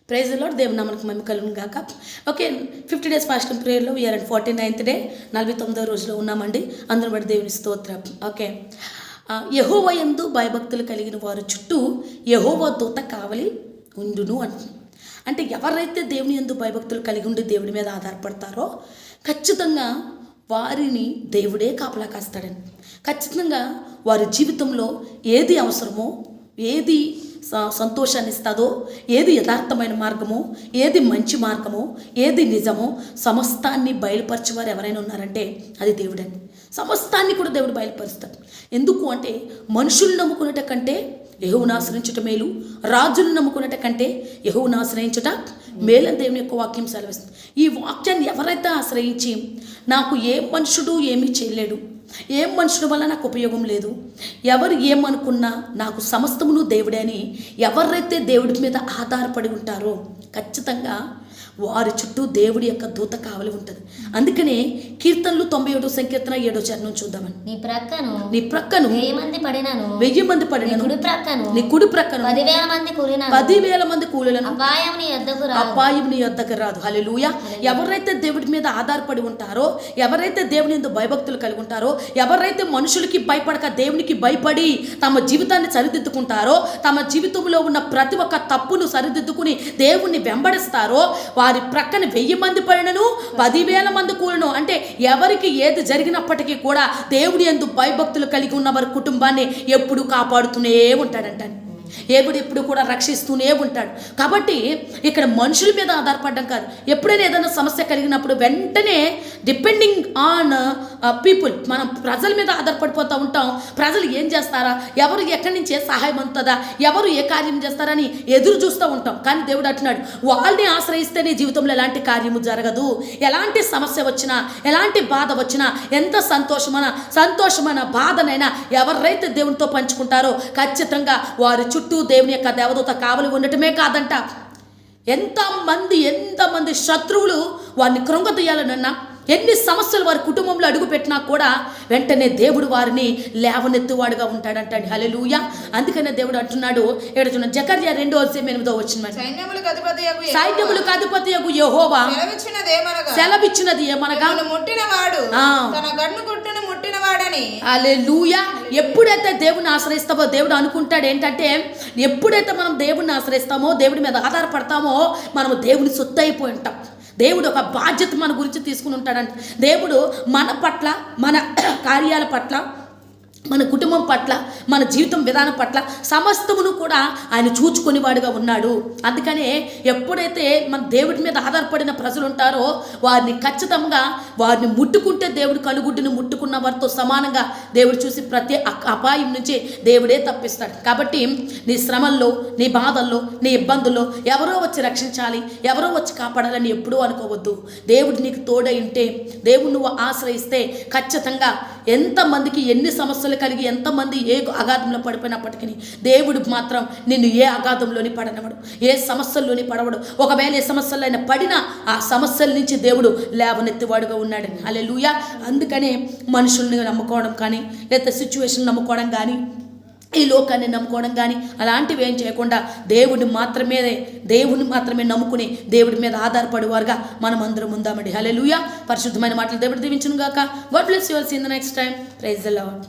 Praise the lord. దేవుని నామమునకు మహిమ కలుగును గాక. ఓకే, 50 days ఫాస్టింగ్ ప్రేయర్లో వీఆర్ అండ్ 49th డే, 49వ రోజులో ఉన్నామండి. అందరూ బట్టి దేవుని స్తోత్రం. ఓకే, యెహోవా యందు భయభక్తులు కలిగిన వారు చుట్టూ యెహోవా దూత కావలి ఉండును అంటున్నాం. అంటే ఎవరైతే దేవుని యందు భయభక్తులు కలిగి ఉండి దేవుడి మీద ఆధారపడతారో ఖచ్చితంగా వారిని దేవుడే కాపలా కాస్తాడని. ఖచ్చితంగా వారి జీవితంలో ఏది అవసరమో, ఏది సంతోషాన్ని ఇస్తుందో, ఏది యథార్థమైన మార్గమో, ఏది మంచి మార్గమో, ఏది నిజమో సమస్తాన్ని బయలుపరిచేవారు ఎవరైనా ఉన్నారంటే అది దేవుడండి. సమస్తాన్ని కూడా దేవుడు బయలుపరుస్తాడు. ఎందుకు అంటే మనుషులు నమ్ముకునేట కంటే యెహోవాను ఆశ్రయించుట మేలు, రాజును నమ్ముకునేట కంటే యెహోవాను ఆశ్రయించుట మేలని దేవుని యొక్క వాక్యం సెలవిస్తుంది. ఈ వాక్యాన్ని ఎవరైతే ఆశ్రయించి నాకు ఏ మనుషుడు ఏమీ చేయలేడు, ఏ మనుషుల వల్ల నాకు ఉపయోగం లేదు, ఎవరు ఏమనుకున్నా నాకు సమస్తమును దేవుడే అని ఎవరైతే దేవుడి మీద ఆధారపడి ఉంటారో ఖచ్చితంగా వారి చుట్టూ దేవుడి యొక్క దూత కావలి ఉంటుంది. అందుకనే కీర్తనలు 97వ సంకీర్తన 7వ చరణం చూద్దామని. నీ ప్రక్కను 1000 మంది పడినను నీ కుడి ప్రక్కను 10,000 మంది కూలినను అపాయం నీ యొద్దకు రాదు. హల్లెలూయా. ఎవరైతే దేవుడి మీద ఆధారపడి ఉంటారో, ఎవరైతే దేవుని యందు భయభక్తులు కలిగి ఉంటారో, ఎవరైతే మనుషులకి భయపడక దేవునికి భయపడి తమ జీవితాన్ని సరిదిద్దుకుంటారో, తమ జీవితంలో ఉన్న ప్రతి ఒక్క తప్పును సరిదిద్దుకుని దేవుణ్ణి వెంబడిస్తారో వారి ప్రక్కన 1000 మంది పడినను 10,000 మంది కూలను. అంటే ఎవరికి ఏది జరిగినప్పటికీ కూడా దేవుడి యందు భయభక్తులు కలిగి ఉన్న వారి కుటుంబాన్ని ఎప్పుడు కాపాడుతూనే ఉంటాడంట. దేవుడు ఎప్పుడు కూడా రక్షిస్తూనే ఉంటాడు. కాబట్టి ఇక్కడ మనుషుల మీద ఆధారపడడం కాదు. ఎప్పుడైనా ఏదైనా సమస్య కలిగినప్పుడు వెంటనే డిపెండింగ్ ఆన్ పీపుల్, మనం ప్రజల మీద ఆధారపడిపోతూ ఉంటాం. ప్రజలు ఏం చేస్తారా, ఎవరు ఎక్కడి నుంచి ఏ సహాయం అందుతుందా, ఎవరు ఏ కార్యం చేస్తారని ఎదురు చూస్తూ ఉంటాం. కానీ దేవుడు అంటున్నాడు, వాళ్ళని ఆశ్రయిస్తే నీ జీవితంలో ఎలాంటి కార్యము జరగదు. ఎలాంటి సమస్య వచ్చినా, ఎలాంటి బాధ వచ్చినా, ఎంత సంతోషమైన బాధనైనా ఎవరైతే దేవునితో పంచుకుంటారో ఖచ్చితంగా వారి చుట్టూ దేవుని యొక్క దేవదూత కావలి ఉండటమే కాదంట, ఎంతమంది శత్రువులు వారిని కృంగతీయాలనన్నా, ఎన్ని సమస్యలు వారి కుటుంబంలో అడుగు పెట్టినా కూడా వెంటనే దేవుడు వారిని లేవనెత్తువాడుగా ఉంటాడంట. హల్లెలూయా. అందుకనే దేవుడు అంటున్నాడు, ఇక్కడ జకర్యా 2:8 సైన్యములకు అధిపతియగు యెహోవా సెలవిచ్చినది ఏమనగా హల్లెలూయా. ఎప్పుడైతే దేవుని ఆశ్రయిస్తామో దేవుడు అనుకుంటాడు ఏంటంటే, ఎప్పుడైతే మనం దేవుడిని ఆశ్రయిస్తామో, దేవుడి మీద ఆధారపడతామో మనము దేవుని సొత్తు అయిపోయి ఉంటాం. దేవుడు ఒక బాధ్యత మన గురించి తీసుకుని ఉంటాడంట. దేవుడు మన పట్ల, మన కార్యాల పట్ల, మన కుటుంబం పట్ల, మన జీవితం విధానం పట్ల సమస్తమును కూడా ఆయన చూచుకునేవాడుగా ఉన్నాడు. అందుకనే ఎప్పుడైతే మన దేవుడి మీద ఆధారపడిన ప్రజలు ఉంటారో వారిని ఖచ్చితంగా వారిని ముట్టుకుంటే దేవుడు కనుగుడ్డుని ముట్టుకున్న వారితో సమానంగా దేవుడు చూసి ప్రతి అపాయం నుంచి దేవుడే తప్పిస్తాడు. కాబట్టి నీ శ్రమల్లో, నీ బాధల్లో, నీ ఇబ్బందుల్లో ఎవరో వచ్చి రక్షించాలి, ఎవరో వచ్చి కాపాడాలని ఎప్పుడూ అనుకోవద్దు. దేవుడు నీకు తోడై ఉంటే, దేవుడు నువ్వు ఆశ్రయిస్తే ఖచ్చితంగా ఎంతమందికి ఎన్ని సమస్యలు కలిగి ఎంతమంది ఏ అగాధంలో పడిపోయినప్పటికీ దేవుడు మాత్రం నిన్ను ఏ అగాధంలోని పడనవడు, ఏ సమస్యల్లోని పడవడు. ఒకవేళ ఏ సమస్యలైనా పడినా ఆ సమస్యల నుంచి దేవుడు లేవనెత్తివాడుగా ఉన్నాడు. హల్లెలూయా. అందుకనే మనుషుల్ని నమ్ముకోవడం కానీ, లేదా సిచ్యువేషన్ నమ్ముకోవడం కానీ, ఈ లోకాన్ని నమ్ముకోవడం కానీ అలాంటివి ఏం చేయకుండా దేవుడిని మాత్రమే నమ్ముకుని దేవుడి మీద ఆధారపడేవారుగా మనం అందరం ఉందామండి. హల్లెలూయా. పరిశుద్ధమైన మాటలు దేవుడు దీవించును గాక. God bless you all. See you in the next time. Praise the lord.